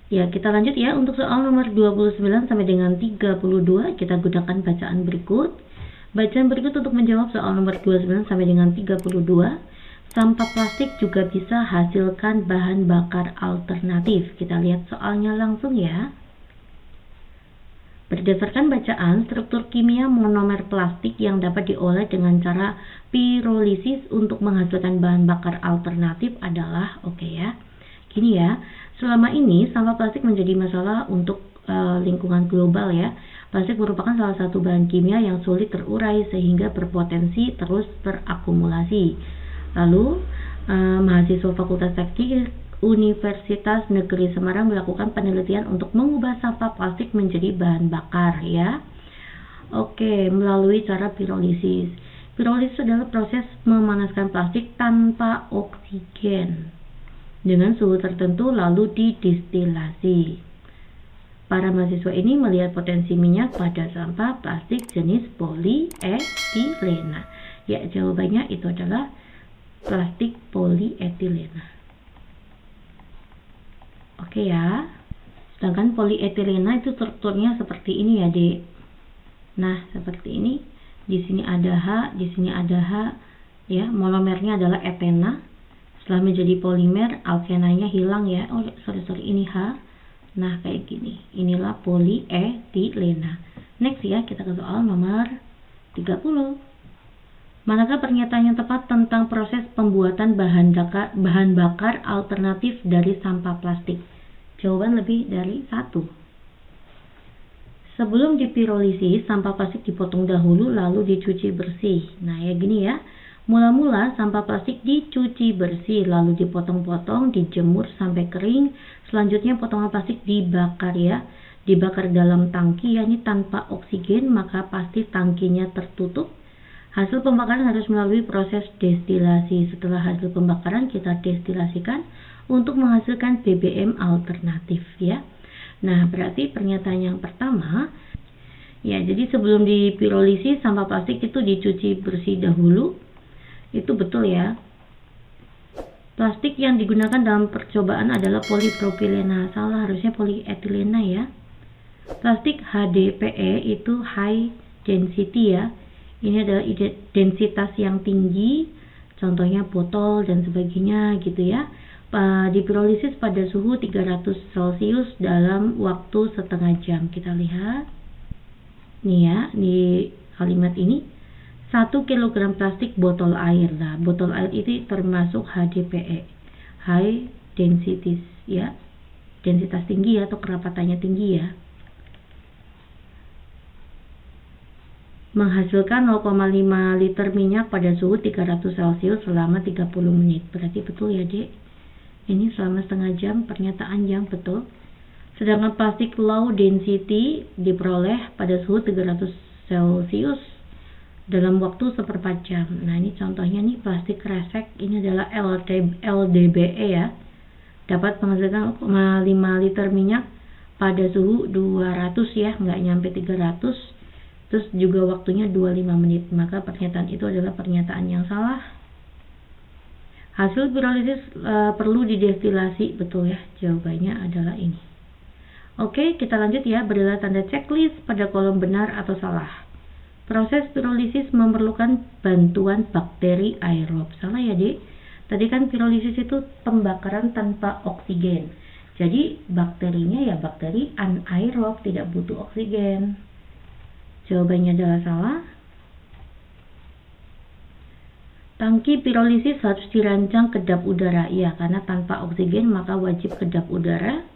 Ya, kita lanjut ya untuk soal nomor 29 sampai dengan 32. Kita gunakan bacaan berikut. Bacaan berikut untuk menjawab soal nomor 29 sampai dengan 32. Sampah plastik juga bisa hasilkan bahan bakar alternatif. Kita lihat soalnya langsung ya. Berdasarkan bacaan, struktur kimia monomer plastik yang dapat diolah dengan cara pirolisis untuk menghasilkan bahan bakar alternatif adalah, oke ya. Gini ya, selama ini sampah plastik menjadi masalah untuk lingkungan global ya. Plastik merupakan salah satu bahan kimia yang sulit terurai sehingga berpotensi terus berakumulasi. Lalu, mahasiswa Fakultas Teknik Universitas Negeri Semarang melakukan penelitian untuk mengubah sampah plastik menjadi bahan bakar ya. Oke, melalui cara pirolisis. Pirolisis adalah proses memanaskan plastik tanpa oksigen dengan suhu tertentu lalu didistilasi. Para mahasiswa ini melihat potensi minyak pada sampah plastik jenis polietilena. Ya, jawabannya itu adalah plastik polietilena. Oke ya. Sedangkan polietilena itu strukturnya seperti ini ya, Dek. Nah, seperti ini. Di sini ada H, di sini ada H. Ya, monomernya adalah etena. Setelah menjadi polimer, alkenanya hilang ya. Oh, sorry, ini H. Nah, kayak gini. Inilah polietilena. Next ya, kita ke soal nomor 30. Manakah pernyataan yang tepat tentang proses pembuatan bahan bakar alternatif dari sampah plastik? Jawaban lebih dari satu. Sebelum dipirolisis, sampah plastik dipotong dahulu lalu dicuci bersih. Nah, ya gini ya. Mula-mula sampah plastik dicuci bersih lalu dipotong-potong, dijemur sampai kering. Selanjutnya potongan plastik dibakar ya. Dibakar dalam tangki, yakni tanpa oksigen, maka pasti tangkinya tertutup. Hasil pembakaran harus melalui proses destilasi. Setelah hasil pembakaran kita destilasikan untuk menghasilkan BBM alternatif ya. Nah, berarti pernyataan yang pertama ya, jadi sebelum dipirolisis sampah plastik itu dicuci bersih dahulu. Itu betul ya. Plastik yang digunakan dalam percobaan adalah polipropilena. Salah, harusnya polietilena ya. Plastik HDPE itu high density ya. Ini adalah densitas yang tinggi, contohnya botol dan sebagainya gitu ya. Dipirolisis pada suhu 300 Celcius dalam waktu setengah jam. Kita lihat nih ya, di kalimat ini 1 kg plastik botol air. Nah, botol air itu termasuk HDPE, high density ya, densitas tinggi ya, atau kerapatannya tinggi ya. Menghasilkan 0,5 liter minyak pada suhu 300 Celcius selama 30 menit. Berarti betul ya, Dek? Ini selama setengah jam, pernyataan yang betul. Sedangkan plastik low density diperoleh pada suhu 300 Celcius dalam waktu seperempat jam. Nah, ini contohnya nih plastik kresek, ini adalah LDBE ya. Dapat menghasilkan 0,5 liter minyak pada suhu 200 ya, nggak nyampe 300. Terus juga waktunya 25 menit. Maka pernyataan itu adalah pernyataan yang salah. Hasil pirolisis perlu didestilasi, betul ya. Jawabannya adalah ini. Oke, kita lanjut ya. Berilah tanda checklist pada kolom benar atau salah. Proses pirolisis memerlukan bantuan bakteri aerob. Salah ya, Dek? Tadi kan pirolisis itu pembakaran tanpa oksigen. Jadi bakterinya ya bakteri anaerob, tidak butuh oksigen. Jawabannya adalah salah. Tangki pirolisis harus dirancang kedap udara. Ya, karena tanpa oksigen maka wajib kedap udara.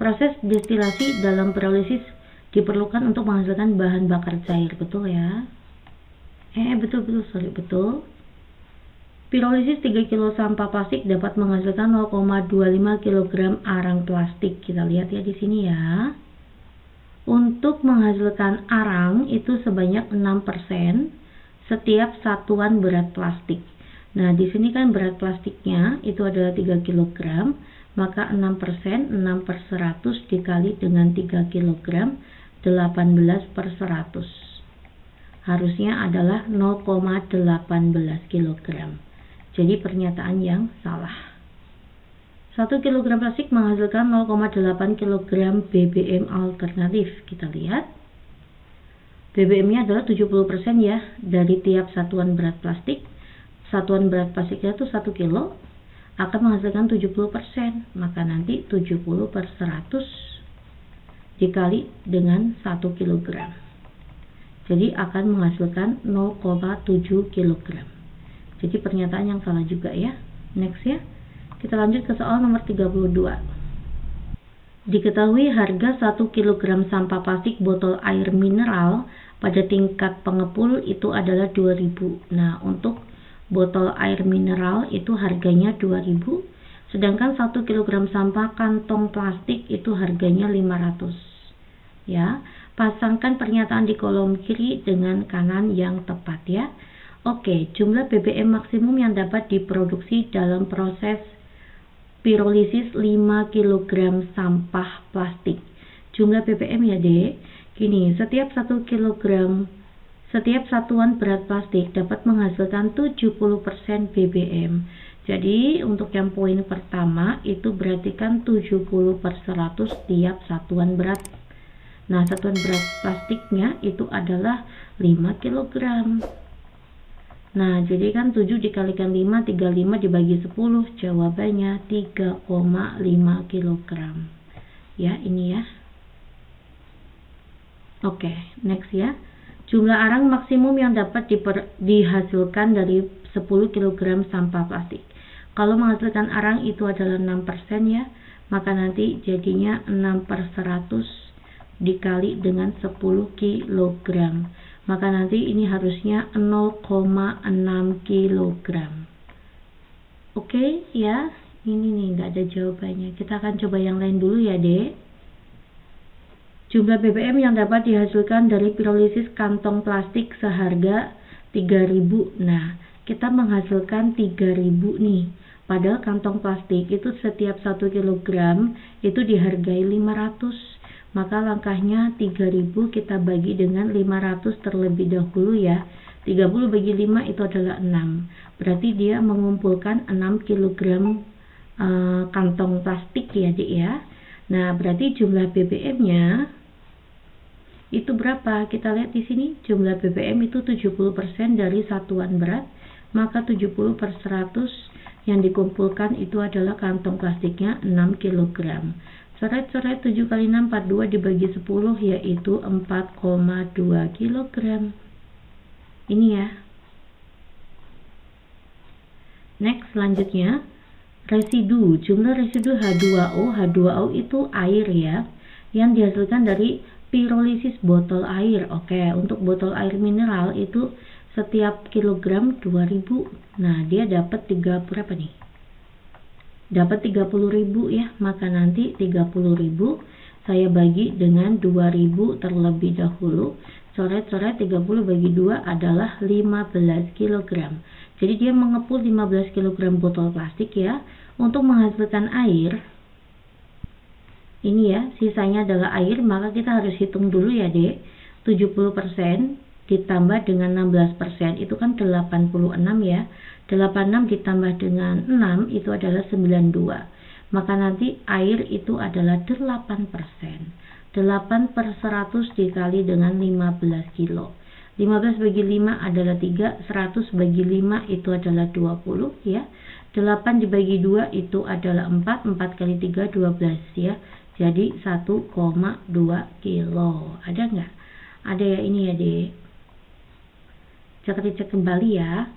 Proses destilasi dalam pirolisis diperlukan untuk menghasilkan bahan bakar cair. Betul ya? Betul. Pirolisis 3 kg sampah plastik dapat menghasilkan 0,25 kg arang plastik. Kita lihat ya di sini ya. Untuk menghasilkan arang itu sebanyak 6% setiap satuan berat plastik. Nah, di sini kan berat plastiknya itu adalah 3 kg, maka 6%, 6/100 dikali dengan 3 kg, 18/100. Harusnya adalah 0,18 kg. Jadi pernyataan yang salah. 1 kg plastik menghasilkan 0,8 kg BBM alternatif. Kita lihat. BBM-nya adalah 70% ya dari tiap satuan berat plastik. Satuan berat plastiknya itu 1 kilo akan menghasilkan 70%. Maka nanti 70 per 100 dikali dengan 1 kg. Jadi akan menghasilkan 0,7 kg. Jadi pernyataan yang salah juga ya. Next ya. Kita lanjut ke soal nomor 32. Diketahui harga 1 kg sampah plastik botol air mineral pada tingkat pengepul itu adalah 2.000. Nah, untuk botol air mineral itu harganya 2.000, sedangkan 1 kg sampah kantong plastik itu harganya 500. Ya, pasangkan pernyataan di kolom kiri dengan kanan yang tepat ya. Oke, jumlah BBM maksimum yang dapat diproduksi dalam proses pirolisis 5 kg sampah plastik. Jumlah BBM ya, Dek. Gini, setiap satuan berat plastik dapat menghasilkan 70% BBM. Jadi, untuk yang poin pertama itu berarti kan 70 per 100 tiap satuan berat. Nah, satuan berat plastiknya itu adalah 5 kg. Nah, jadi kan 7 dikalikan 5, 35 dibagi 10, jawabannya 3,5 kg. Ya, ini ya. Oke, next ya. Jumlah arang maksimum yang dapat dihasilkan dari 10 kg sampah plastik. Kalau menghasilkan arang itu adalah 6% ya, maka nanti jadinya 6 per 100 dikali dengan 10 kg. Maka nanti ini harusnya 0,6 kg. Oke ya, ini nih nggak ada jawabannya. Kita akan coba yang lain dulu ya, Dek. Jumlah BBM yang dapat dihasilkan dari pirolisis kantong plastik seharga 3.000. Nah, kita menghasilkan 3.000 nih. Padahal kantong plastik itu setiap 1 kg itu dihargai 500. Maka langkahnya 3.000 kita bagi dengan 500 terlebih dahulu ya. 30 bagi 5 itu adalah 6. Berarti dia mengumpulkan 6 kg kantong plastik ya, Dik ya. Nah, berarti jumlah BBM-nya itu berapa? Kita lihat di sini, jumlah BBM itu 70% dari satuan berat, maka 70 per 100 yang dikumpulkan itu adalah kantong plastiknya 6 kg. Coret-coret 7 kali 6, 42 dibagi 10, yaitu 4,2 kg. Ini ya. Next, selanjutnya, residu. Jumlah residu H2O. H2O itu air ya, yang dihasilkan dari pirolisis botol air. Oke, untuk botol air mineral itu setiap kilogram 2.000. Nah, dia dapat berapa nih? Dapat 30.000 ya. Maka nanti 30.000 saya bagi dengan 2.000 terlebih dahulu. Coret-coret 30 bagi 2 adalah 15 kg. Jadi dia mengepul 15 kg botol plastik ya. Untuk menghasilkan air, ini ya, sisanya adalah air, maka kita harus hitung dulu ya, Dek. 70% ditambah dengan 16% itu kan 86 ya. 86 ditambah dengan 6 itu adalah 92. Maka nanti air itu adalah 8%. 8 per 100 dikali dengan 15 kilo. 15 bagi 5 adalah 3, 100 bagi 5 itu adalah 20 ya. 8 dibagi 2 itu adalah 4, 4 kali 3 12 ya. Jadi 1,2 kilo. Ada nggak? Ada ya, ini ya, Dek. Kita cek kembali ya.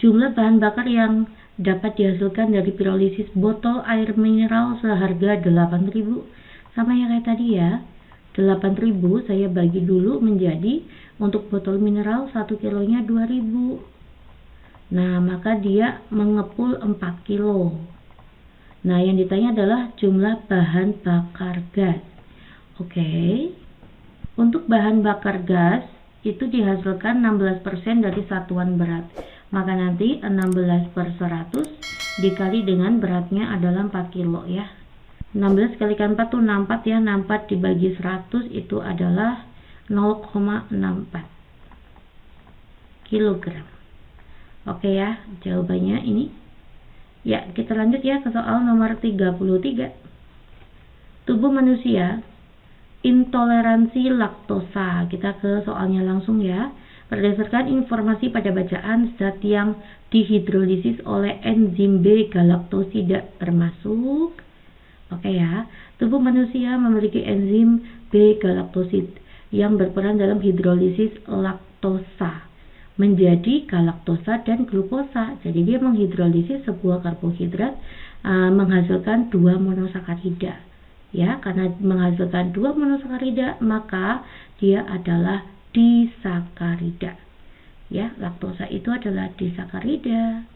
Jumlah bahan bakar yang dapat dihasilkan dari pirolisis botol air mineral seharga 8.000. Sama yang kayak tadi ya. 8.000 saya bagi dulu menjadi untuk botol mineral 1 kilonya 2.000. Nah, maka dia mengepul 4 kilo. Nah, yang ditanya adalah jumlah bahan bakar gas. Oke. Untuk bahan bakar gas itu dihasilkan 16% dari satuan berat. Maka nanti 16 per 100 dikali dengan beratnya adalah 4 kilo ya. 16 kalikan 4 itu 64 ya. 64 dibagi 100 itu adalah 0,64 kilogram. Oke ya, jawabannya ini Ya, kita lanjut ya ke soal nomor 33. Tubuh manusia intoleransi laktosa. Kita ke soalnya langsung ya. Berdasarkan informasi pada bacaan, zat yang dihidrolisis oleh enzim B-galaktosida termasuk. Oke ya, tubuh manusia memiliki enzim B-galaktosid yang berperan dalam hidrolisis laktosa menjadi galaktosa dan glukosa. Jadi dia menghidrolisis sebuah karbohidrat menghasilkan 2 monosakarida. Ya, karena menghasilkan 2 monosakarida, maka dia adalah disakarida. Ya, laktosa itu adalah disakarida.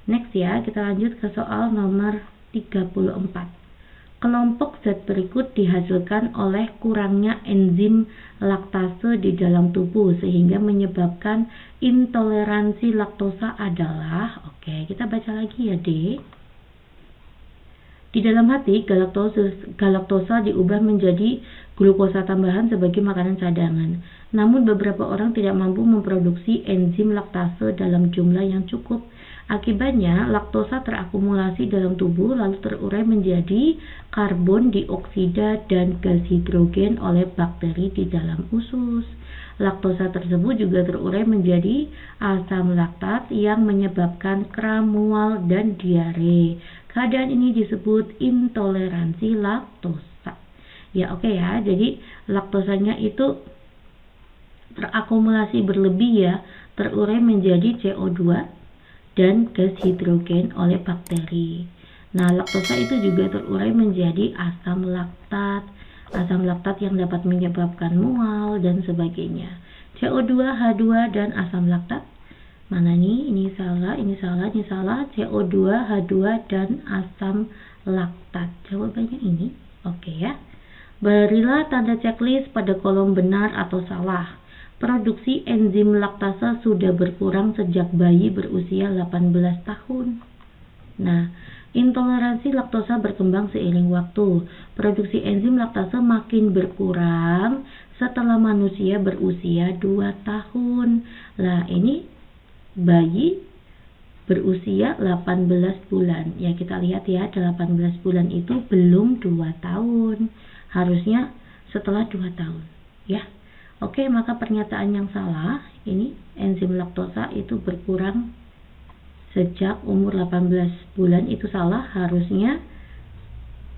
Next ya, kita lanjut ke soal nomor 34. Kelompok zat berikut dihasilkan oleh kurangnya enzim laktase di dalam tubuh sehingga menyebabkan intoleransi laktosa adalah, oke, kita baca lagi ya, D. Di dalam hati, galaktosa diubah menjadi glukosa tambahan sebagai makanan cadangan. Namun beberapa orang tidak mampu memproduksi enzim laktase dalam jumlah yang cukup. Akibatnya, laktosa terakumulasi dalam tubuh lalu terurai menjadi karbon dioksida dan gas hidrogen oleh bakteri di dalam usus. Laktosa tersebut juga terurai menjadi asam laktat yang menyebabkan kram, mual, dan diare. Keadaan ini disebut intoleransi laktosa. Ya, oke ya. Jadi laktosanya itu terakumulasi berlebih ya, terurai menjadi CO2 dan gas hidrogen oleh bakteri. Nah, laktosa itu juga terurai menjadi asam laktat yang dapat menyebabkan mual dan sebagainya. CO2, H2 dan asam laktat. Mana nih? Ini salah. CO2, H2 dan asam laktat. Jawabannya ini. Oke ya. Berilah tanda checklist pada kolom benar atau salah. Produksi enzim laktase sudah berkurang sejak bayi berusia 18 tahun. Nah, intoleransi laktosa berkembang seiring waktu. Produksi enzim laktase makin berkurang setelah manusia berusia 2 tahun. Nah, ini bayi berusia 18 bulan. Ya, kita lihat ya, 18 bulan itu belum 2 tahun. Harusnya setelah 2 tahun, ya. Oke, maka pernyataan yang salah, ini enzim laktosa itu berkurang sejak umur 18 bulan, itu salah, harusnya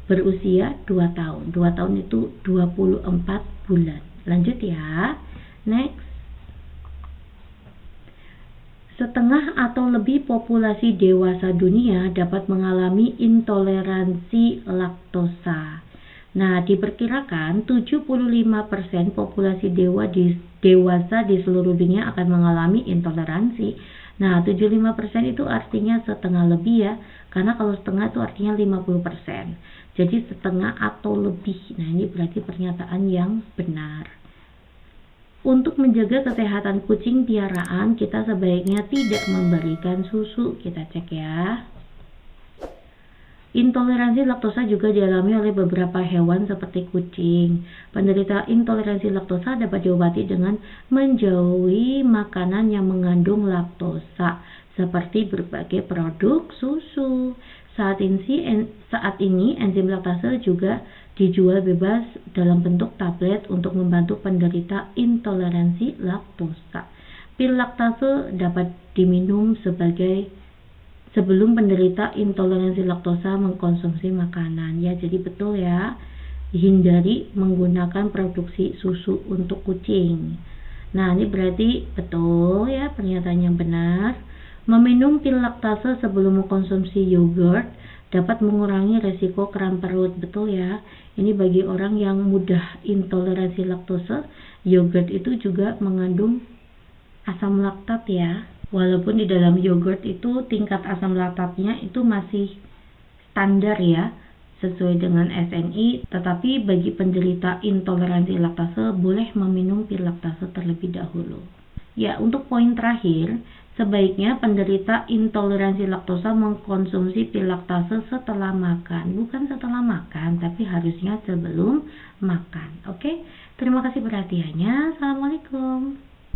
berusia 2 tahun. 2 tahun itu 24 bulan. Lanjut ya. Next. Setengah atau lebih populasi dewasa dunia dapat mengalami intoleransi laktosa. Nah, diperkirakan 75% populasi dewasa di seluruh dunia akan mengalami intoleransi. Nah, 75% itu artinya setengah lebih ya, karena kalau setengah itu artinya 50%. Jadi setengah atau lebih. Nah, ini berarti pernyataan yang benar. Untuk menjaga kesehatan kucing piaraan, kita sebaiknya tidak memberikan susu. Kita cek ya. Intoleransi laktosa juga dialami oleh beberapa hewan seperti kucing. Penderita intoleransi laktosa dapat diobati dengan menjauhi makanan yang mengandung laktosa, seperti berbagai produk susu. Saat ini enzim laktase juga dijual bebas dalam bentuk tablet untuk membantu penderita intoleransi laktosa. Pil laktase dapat diminum sebelum penderita intoleransi laktosa mengkonsumsi makanan. Ya, jadi betul ya, hindari menggunakan produksi susu untuk kucing. Nah, ini berarti betul ya, pernyataan yang benar. Meminum pil laktase sebelum mengkonsumsi yogurt dapat mengurangi resiko kram perut. Betul ya, ini bagi orang yang mudah intoleransi laktose, yogurt itu juga mengandung asam laktat ya. Walaupun di dalam yogurt itu tingkat asam laktatnya itu masih standar ya, sesuai dengan SNI, tetapi bagi penderita intoleransi laktase boleh meminum pil laktase terlebih dahulu. Ya, untuk poin terakhir, sebaiknya penderita intoleransi laktosa mengkonsumsi pil laktase setelah makan. Bukan setelah makan, tapi harusnya sebelum makan. Oke, terima kasih perhatiannya. Assalamualaikum.